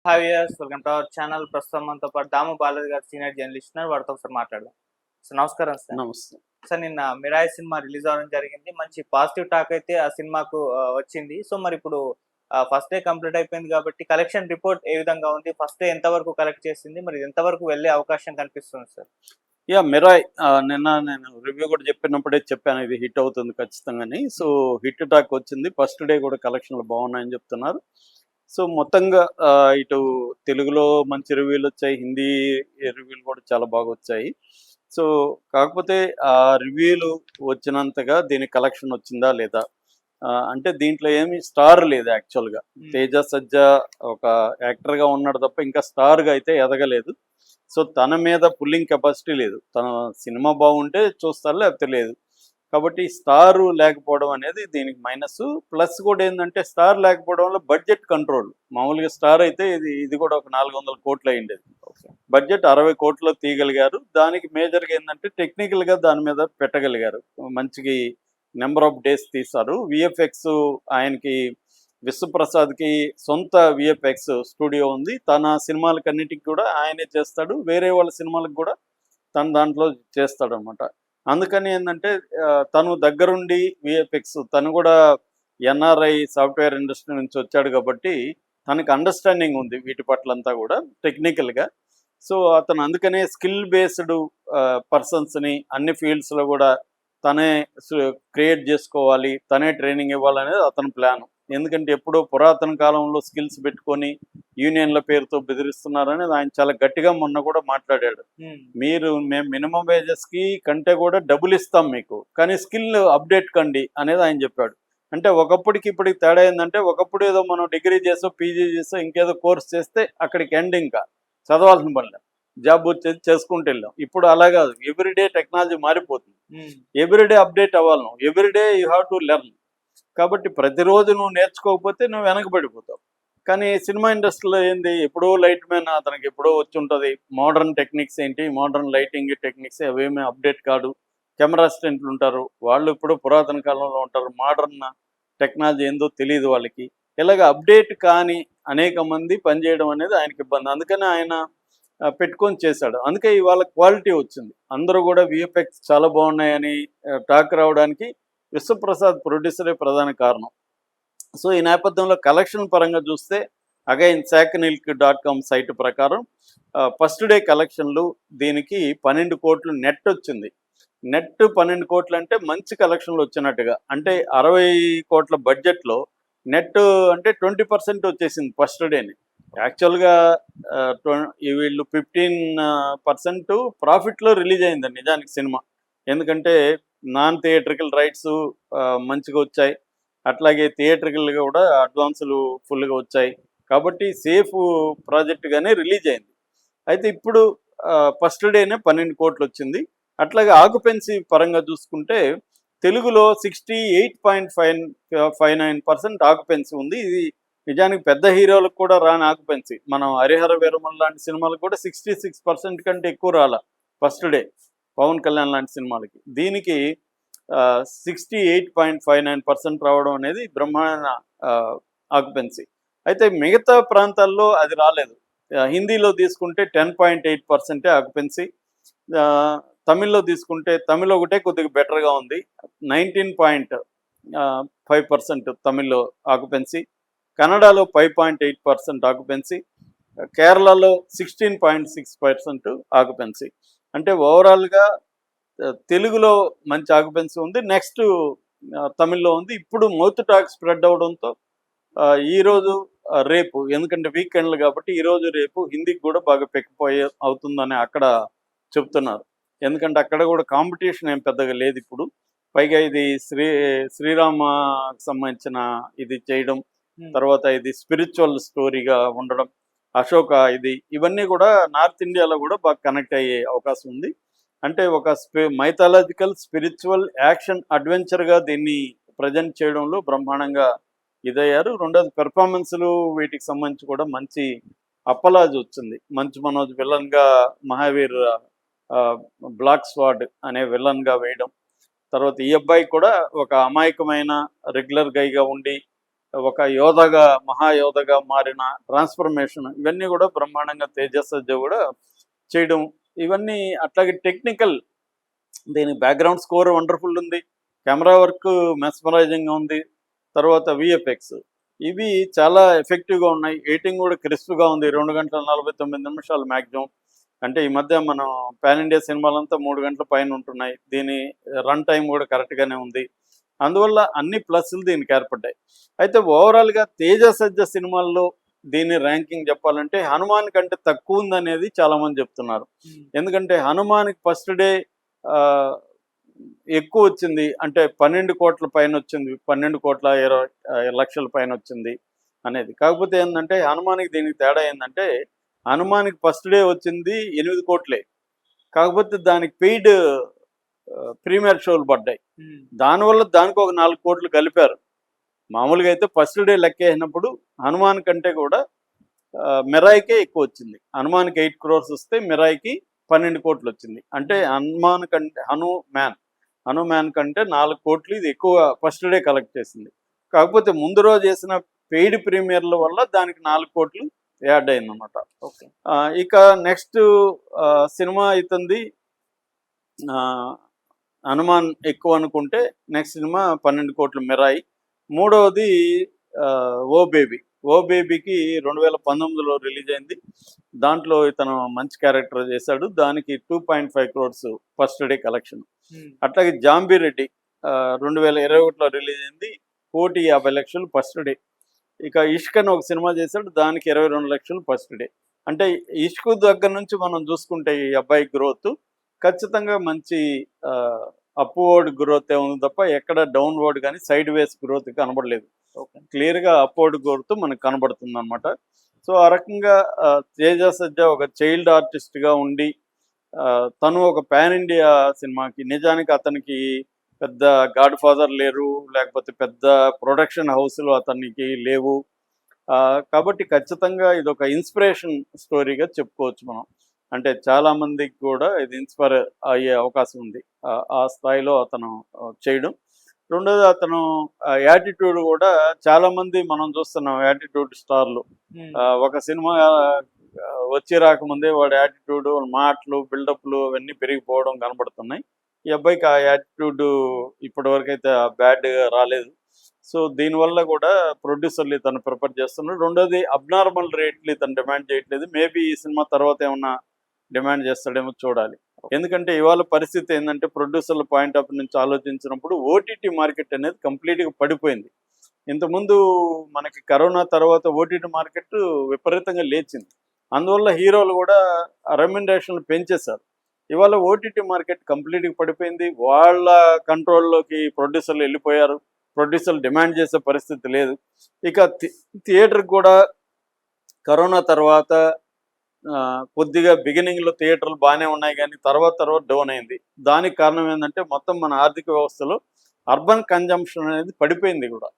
Hi viewers, welcome to our channel. ప్రస్తుతం మనతో పాటు దాము బాలాజీ గారు సీనియర్ జర్నలిస్ట్ ఉన్నారు. వారితో ఒకసారి మాట్లాడదాం. సో నమస్కారం సార్. నమస్తే. సార్, నిన్న మిరాయి సినిమా రిలీజ్ అవ్వడం జరిగింది. మంచి పాజిటివ్ టాక్ అయితే ఆ సినిమాకు వచ్చింది. సో మరి ఇప్పుడు ఫస్ట్ డే కంప్లీట్ అయిపోయింది కాబట్టి కలెక్షన్ రిపోర్ట్ ఏ విధంగా ఉంది? ఫస్ట్ డే ఎంత వరకు కలెక్ట్ చేసింది? మరి ఇది ఎంత వరకు వెళ్ళే అవకాశం కనిపిస్తుంది సార్? మిరాయ్ నిన్న నేను రివ్యూ కూడా చెప్పినప్పుడే చెప్పాను, ఇది హిట్ అవుతుంది ఖచ్చితంగాని. సో హిట్ టాక్ వచ్చింది. ఫస్ట్ డే కూడా కలెక్షన్లు బాగున్నాయని చెప్తున్నారు. సో మొత్తంగా ఇటు తెలుగులో మంచి రివ్యూలు వచ్చాయి, హిందీ రివ్యూలు కూడా చాలా బాగా వచ్చాయి. సో కాకపోతే ఆ రివ్యూలు వచ్చినంతగా దీని కలెక్షన్ వచ్చిందా లేదా అంటే దీంట్లో ఏమి స్టార్ లేదు యాక్చువల్గా. తేజ సజ్జా ఒక యాక్టర్గా ఉన్నాడు తప్ప ఇంకా స్టార్గా అయితే ఎదగలేదు. సో తన మీద పుల్లింగ్ కెపాసిటీ లేదు. తన సినిమా బాగుంటే చూస్తారు, లేకపోతే లేదు. కాబట్టి స్టార్ లేకపోవడం అనేది దీనికి మైనస్. ప్లస్ కూడా ఏంటంటే స్టార్ లేకపోవడం వల్ల బడ్జెట్ కంట్రోల్. మామూలుగా స్టార్ అయితే ఇది కూడా ఒక 400 కోట్లు అయ్యిండేది. బడ్జెట్ 60 కోట్లు తీయగలిగారు. దానికి మేజర్గా ఏంటంటే టెక్నికల్గా దాని మీద పెట్టగలిగారు. మంచిగా నెంబర్ ఆఫ్ డేస్ తీశారు. విఎఫ్ఎక్స్ ఆయనకి విశ్వప్రసాద్కి సొంత విఎఫ్ఎక్స్ స్టూడియో ఉంది. తన సినిమాలకన్నిటికి కూడా ఆయనే చేస్తాడు. వేరే వాళ్ళ సినిమాలకు కూడా తన దాంట్లో చేస్తాడు అనమాట. అందుకని ఏంటంటే తను దగ్గరుండి విఎఫ్ఎక్స్, తను కూడా ఎన్ఆర్ఐ సాఫ్ట్వేర్ ఇండస్ట్రీ నుంచి వచ్చాడు కాబట్టి తనకు అండర్స్టాండింగ్ ఉంది వీటి పట్లంతా కూడా టెక్నికల్గా. సో అతను అందుకనే స్కిల్ బేస్డ్ పర్సన్స్ని అన్ని ఫీల్డ్స్లో కూడా తనే క్రియేట్ చేసుకోవాలి, తనే ట్రైనింగ్ ఇవ్వాలనేది అతని ప్లాన్. ఎందుకంటే ఎప్పుడో పురాతన కాలంలో స్కిల్స్ పెట్టుకొని యూనియన్ల పేరుతో బెదిరిస్తున్నారనేది ఆయన చాలా గట్టిగా మొన్న కూడా మాట్లాడాడు. మేము మినిమం వేజెస్కి కంటే కూడా డబుల్ ఇస్తాం మీకు, కానీ స్కిల్ అప్డేట్ కండి అనేది ఆయన చెప్పాడు. అంటే ఒకప్పటికి ఇప్పటికి తేడా ఏంటంటే, ఒకప్పుడు ఏదో మనం డిగ్రీ చేసో పీజీ చేసో ఇంకేదో కోర్స్ చేస్తే అక్కడికి ఎండ్, ఇంకా చదవాల్సిన పనిలే, జాబ్ వచ్చేది చేసుకుంటూ వెళ్ళాం. ఇప్పుడు అలా కాదు, ఎవ్రీడే టెక్నాలజీ మారిపోతుంది, ఎవ్రీడే అప్డేట్ అవ్వాలి, నువ్వు everyday you have to learn. కాబట్టి ప్రతిరోజు నువ్వు నేర్చుకోకపోతే నువ్వు వెనకబడిపోతావు. కానీ సినిమా ఇండస్ట్రీలో ఏంది, ఎప్పుడో లైట్ మ్యాన్ అతనికి ఎప్పుడో వచ్చి ఉంటుంది. మోడర్న్ టెక్నిక్స్ ఏంటి, మోడర్న్ లైటింగ్ టెక్నిక్స్ అవేమీ అప్డేట్ కాదు. కెమెరా అసిస్టెంట్లు ఉంటారు, వాళ్ళు ఇప్పుడు పురాతన కాలంలో ఉంటారు. మోడర్న్ టెక్నాలజీ ఏందో తెలియదు వాళ్ళకి. ఇలాగ అప్డేట్ కానీ అనేక మంది పనిచేయడం అనేది ఆయనకి ఇబ్బంది. అందుకని ఆయన పెట్టుకొని చేశాడు. అందుకే ఇవాళ క్వాలిటీ వచ్చింది. అందరూ కూడా విఎఫ్ఎక్స్ చాలా బాగున్నాయని టాక్ రావడానికి విశ్వప్రసాద్ ప్రొడ్యూసరే ప్రధాన కారణం. సో ఈ నేపథ్యంలో కలెక్షన్ పరంగా చూస్తే అగైన్ SackNilk.com సైట్ ప్రకారం ఫస్ట్ డే కలెక్షన్లు దీనికి 12 కోట్లు నెట్ వచ్చింది. నెట్ 12 కోట్లు అంటే మంచి కలెక్షన్లు వచ్చినట్టుగా. అంటే 60 కోట్ల బడ్జెట్లో నెట్ అంటే 20% వచ్చేసింది ఫస్ట్ డేని. యాక్చువల్గా వీళ్ళు 15% ప్రాఫిట్లో రిలీజ్ అయింది నిజానికి సినిమా. ఎందుకంటే నాన్ థియేట్రికల్ రైట్స్ మంచిగా వచ్చాయి, అట్లాగే థియేట్రికల్గా కూడా అడ్వాన్సులు ఫుల్గా వచ్చాయి. కాబట్టి సేఫ్ ప్రాజెక్టుగానే రిలీజ్ అయింది. అయితే ఇప్పుడు ఫస్ట్ డేనే 12 కోట్లు వచ్చింది. అట్లాగే ఆక్యుపెన్సీ పరంగా చూసుకుంటే తెలుగులో 68.59% ఆక్యుపెన్సీ ఉంది. ఇది నిజానికి పెద్ద హీరోలకు కూడా రాని ఆక్యుపెన్సీ. మనం హరిహర వీరమల లాంటి సినిమాలకు కూడా 66% కంటే ఎక్కువ రాలా ఫస్ట్ డే. పవన్ కళ్యాణ్ లాంటి సినిమాలకి దీనికి 68.59% రావడం అనేది బ్రహ్మాండ ఆక్యుపెన్సీ. అయితే మిగతా ప్రాంతాల్లో అది రాలేదు. హిందీలో తీసుకుంటే 10.8% ఆక్యుపెన్సీ. తమిళ్లో తీసుకుంటే తమిళ్ ఒకటే కొద్దిగా బెటర్గా ఉంది, 19.5% తమిళ్లో ఆక్యుపెన్సీ. కన్నడలో 5.8% ఆక్యుపెన్సీ. కేరళలో 16.6% ఆక్యుపెన్సీ. అంటే ఓవరాల్గా తెలుగులో మంచి ఆక్యుపెన్సీ ఉంది, నెక్స్ట్ తమిళ్లో ఉంది. ఇప్పుడు మౌత్ టాక్ స్ప్రెడ్ అవడంతో ఈరోజు రేపు, ఎందుకంటే వీకెండ్లు కాబట్టి ఈరోజు రేపు హిందీకి కూడా బాగా పెక్కిపోయే అవుతుందని అక్కడ చెప్తున్నారు. ఎందుకంటే అక్కడ కూడా కాంపిటీషన్ ఏం పెద్దగా లేదు ఇప్పుడు. పైగా ఇది శ్రీరామకి సంబంధించిన ఇది చేయడం, తర్వాత ఇది స్పిరిచువల్ స్టోరీగా ఉండడం, అశోక ఇవన్నీ కూడా నార్త్ ఇండియాలో కూడా బాగా కనెక్ట్ అయ్యే అవకాశం ఉంది. అంటే ఒక మైథాలజికల్ స్పిరిచువల్ యాక్షన్ అడ్వెంచర్గా దీన్ని ప్రజెంట్ చేయడంలో బ్రహ్మాండంగా ఇదయ్యారు. రెండోది పెర్ఫార్మెన్స్లు వీటికి సంబంధించి కూడా మంచి అప్పలాజ్ వచ్చింది. మంచు మనోజ్ విలన్గా, మహావీర్ బ్లాక్ స్వాడ్ అనే విలన్గా వేయడం, తర్వాత ఈ అబ్బాయి కూడా ఒక అమాయకమైన రెగ్యులర్ గైగా ఉండి ఒక యోధగా మహాయోధగా మారిన ట్రాన్స్ఫర్మేషన్ ఇవన్నీ కూడా బ్రహ్మాండంగా తేజస్ సజ్జ కూడా చేయడం, ఇవన్నీ అట్లాగే టెక్నికల్, దీని బ్యాక్గ్రౌండ్ స్కోర్ వండర్ఫుల్ ఉంది, కెమెరా వర్క్ మెస్మరైజింగ్గా ఉంది, తర్వాత విఎఫ్ఎక్స్ ఇవి చాలా ఎఫెక్టివ్గా ఉన్నాయి, ఎడిటింగ్ కూడా క్రిస్ప్గా ఉంది. 2 గంటల 49 నిమిషాలు మ్యాక్సిమం. అంటే ఈ మధ్య మనం పాన్ ఇండియా సినిమాలంతా 3 గంటల పైన ఉంటున్నాయి, దీని రన్ టైం కూడా కరెక్ట్గానే ఉంది. అందువల్ల అన్ని ప్లస్లు దీనికి ఏర్పడ్డాయి. అయితే ఓవరాల్గా తేజ సజ్జ సినిమాల్లో దీని ర్యాంకింగ్ చెప్పాలంటే హనుమాన్ కంటే తక్కువ ఉందనేది చాలామంది చెప్తున్నారు. ఎందుకంటే హనుమాన్కి ఫస్ట్ డే ఎక్కువ వచ్చింది, అంటే 12 కోట్ల పైన వచ్చింది, 12,20,00,000 పైన వచ్చింది అనేది. కాకపోతే ఏంటంటే హనుమాన్కి దీనికి తేడా ఏంటంటే హనుమాన్కి ఫస్ట్ డే వచ్చింది 8 కోట్లే, కాకపోతే దానికి పెయిడ్ ప్రీమియర్ షోలు పడ్డాయి, దానివల్ల దానికి ఒక 4 కోట్లు కలిపారు. మామూలుగా అయితే ఫస్ట్ డే లెక్క వేసినప్పుడు హనుమాన్ కంటే కూడా మిరాయికే ఎక్కువ వచ్చింది. హనుమాన్కి 8 crores వస్తే మిరాయికి 12 కోట్లు వచ్చింది. అంటే హనుమాన్ కంటే హనుమాన్ కంటే 4 కోట్లు ఇది ఎక్కువ ఫస్ట్ డే కలెక్ట్ చేసింది. కాకపోతే ముందు రోజు చేసిన పెయిడ్ ప్రీమియర్ల వల్ల దానికి 4 కోట్లు యాడ్ అయిందన్నమాట. ఓకే. ఇక నెక్స్ట్ సినిమా అవుతుంది హనుమాన్ ఎక్కువ అనుకుంటే నెక్స్ట్ సినిమా 12 కోట్లు మిరాయి. మూడవది ఓ బేబీకి 2019లో రిలీజ్ అయింది. దాంట్లో ఇతను మంచి క్యారెక్టర్ చేశాడు, దానికి 2.5 crores ఫస్ట్ డే కలెక్షన్. అట్లాగే జాంబీ రెడ్డి 2021లో రిలీజ్ అయింది, 1,50,00,000 ఫస్ట్ డే. ఇక ఇష్క్ అని ఒక సినిమా చేశాడు, దానికి 22 లక్షలు ఫస్ట్ డే. అంటే ఇష్క్ దగ్గర నుంచి మనం చూసుకుంటే ఈ అబ్బాయి గ్రోత్ ఖచ్చితంగా మంచి అప్వర్డ్ గ్రోత్ ఉంది తప్ప ఎక్కడ డౌన్వర్డ్ కానీ సైడ్ వేస్ గ్రోత్ కనబడలేదు. క్లియర్గా అప్వర్డ్ గ్రోత్ మనకు కనబడుతుంది అనమాట. సో ఆ రకంగా తేజ సజ్జ ఒక చైల్డ్ ఆర్టిస్ట్గా ఉండి తను ఒక పాన్ ఇండియా సినిమాకి, నిజానికి అతనికి పెద్ద గాడ్ ఫాదర్ లేరు, లేకపోతే పెద్ద ప్రొడక్షన్ హౌస్లు అతనికి లేవు, కాబట్టి ఖచ్చితంగా ఇది ఒక ఇన్స్పిరేషన్ స్టోరీగా చెప్పుకోవచ్చు మనం. అంటే చాలామందికి కూడా ఇది ఇన్స్పైర్ అయ్యే అవకాశం ఉంది ఆ స్థాయిలో అతను చేయడం. రెండోది అతను యాటిట్యూడ్ కూడా చాలామంది మనం చూస్తున్నాం, యాటిట్యూడ్ స్టార్లు ఒక సినిమా వచ్చి రాకముందే వాడి యాటిట్యూడ్, మాటలు, బిల్డప్లు అవన్నీ పెరిగిపోవడం కనబడుతున్నాయి. ఈ అబ్బాయికి ఆ యాటిట్యూడ్ ఇప్పటివరకు అయితే బ్యాడ్గా రాలేదు. సో దీనివల్ల కూడా ప్రొడ్యూసర్లు ఇతను ప్రిఫర్ చేస్తున్నారు. రెండోది అబ్నార్మల్ రేట్లు ఇతను డిమాండ్ చేయట్లేదు, మేబీ ఈ సినిమా తర్వాత ఏమన్నా డిమాండ్ చేస్తాడేమో చూడాలి. ఎందుకంటే ఇవాళ పరిస్థితి ఏంటంటే ప్రొడ్యూసర్ల పాయింట్ ఆఫ్ నుంచి ఆలోచించినప్పుడు ఓటీటీ మార్కెట్ అనేది కంప్లీట్గా పడిపోయింది. ఇంతకుముందు మనకి కరోనా తర్వాత ఓటీటీ మార్కెట్ విపరీతంగా లేచింది, అందువల్ల హీరోలు కూడా రెమ్యునరేషన్లు పెంచేశారు. ఇవాళ ఓటీటీ మార్కెట్ కంప్లీట్గా పడిపోయింది, వాళ్ళ కంట్రోల్లోకి ప్రొడ్యూసర్లు వెళ్ళిపోయారు, ప్రొడ్యూసర్లు డిమాండ్ చేసే పరిస్థితి లేదు. ఇక థియేటర్కి కూడా కరోనా తర్వాత కొద్దిగా బిగినింగ్లో థియేటర్లు బాగానే ఉన్నాయి, కానీ తర్వాత డౌన్ అయింది. దానికి కారణం ఏంటంటే మొత్తం మన ఆర్థిక వ్యవస్థలో అర్బన్ కన్జంప్షన్ అనేది పడిపోయింది కూడా.